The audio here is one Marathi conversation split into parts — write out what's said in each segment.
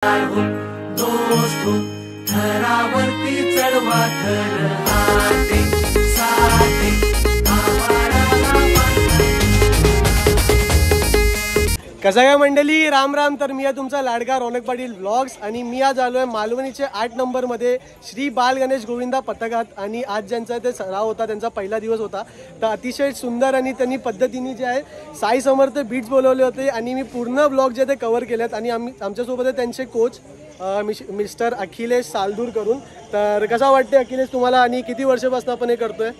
दोस्त थरावरती चढवा थर हाते साथे कसा काय मंडळी, राम राम. तर मी आहे तुमचा लाडका रौनक पाटील व्लॉग्स आणि मी आज आलो आहे मालवणीचे 8 नंबरमध्ये श्री बाल गणेश गोविंदा पथकात. आणि आज ज्यांचा ते सराव होता, त्यांचा पहिला दिवस होता, तर अतिशय सुंदर आणि त्यांनी पद्धतीने जे आहे साई समर्थ बीट्स बोलवले होते आणि मी पूर्ण ब्लॉग जे ते कव्हर केलेत. आणि आमच्यासोबत आहे त्यांचे कोच मिस्टर अखिलेश सालदूर करून. तर कसा वाटते अखिलेश तुम्हाला आणि किती वर्षापासून आपण हे करतोय?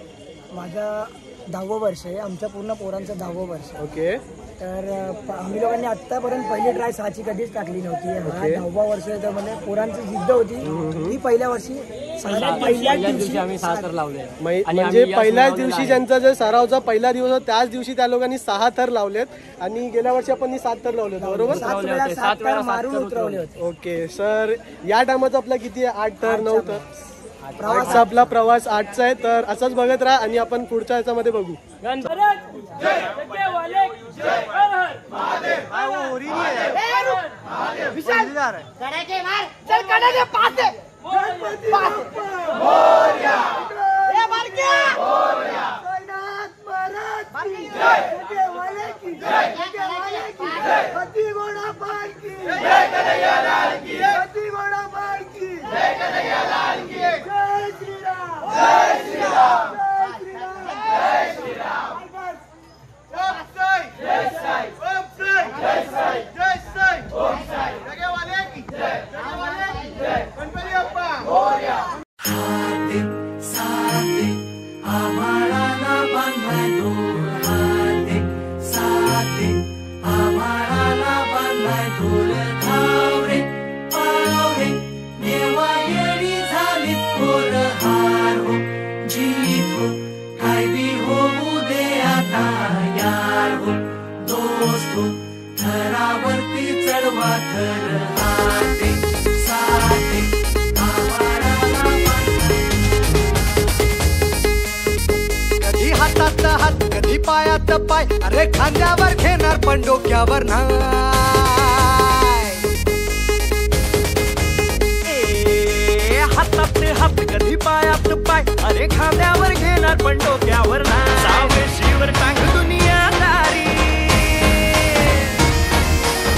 माझा 10वं वर्ष आहे, आमच्या पूर्ण पोरांचं 10वं वर्ष. ओके. तर आम्ही लोकांनी आतापर्यंत पहिली ट्राय 6ची कधीच टाकली नव्हती. हा 10वा वर्ष आहे, तर म्हणजे पोरांची जिद्द होती ती पहिल्या वर्षी पहिल्याच दिवशी आम्ही 6 थर लावले. म्हणजे पहिल्याच दिवशी ज्यांचा जे सरावचा पहिला दिवस होता त्याच दिवशी त्या लोकांनी 6 थर लावलेत आणि गेल्या वर्षी आपण 7 थर लावले होते, बरोबर? 7 थर मारून उतरवले होते. ओके सर, या टायमाचा आपला किती आहे? 8 थर 9 थर प्रवासचा आपला प्रवास 8चा आहे. तर असंच बघत राहा आणि आपण पुढच्या ह्याच्यामध्ये बघू. थरावरती चढवा थर हाते साथे कधी हातात हात कधी पायात पाय, अरे खांद्यावर घेणार पण डोक्यावर नाही. हातात हात कधी पायात पाय, अरे खांद्यावर घेणार पण डोक्यावर नाही. सावेशीवर टांग दुनियादारी,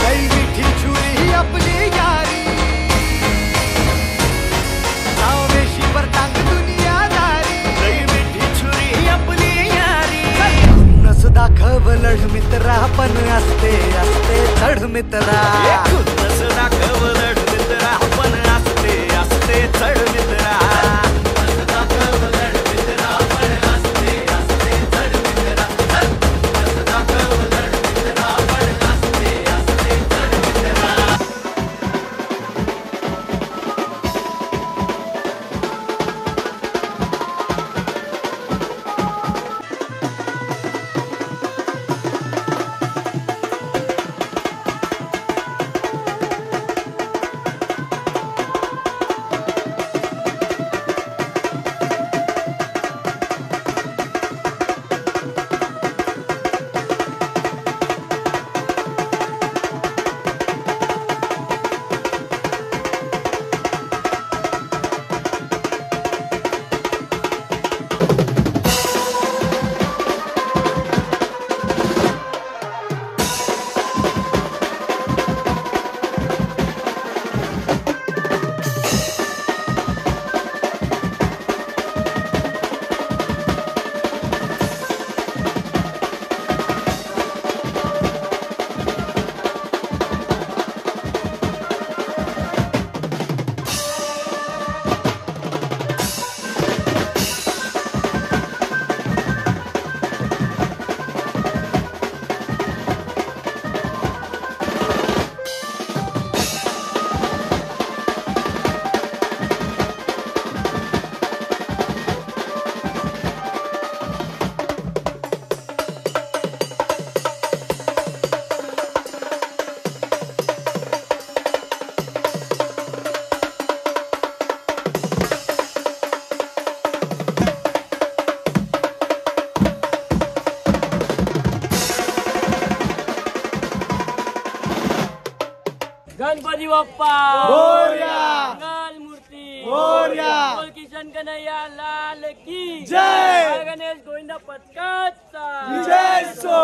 लई मिठी छुरी ही आपली यारी. सावेशीवर टांग दुनियादारी, लई मिठी छुरी ही आपली यारी. खुन्नस दाखव लढ मित्रा, पण असते असते चढ मित्रा. खुन्नस दाखव लढ मित्रा, पण असते असते चढ मित्रा. बाप्पा मोरया. मंगल मूर्ती मोरया. बोल किशन कन्हैया लाल की जय. गणेश गोविंदा पथकाचा जय सो.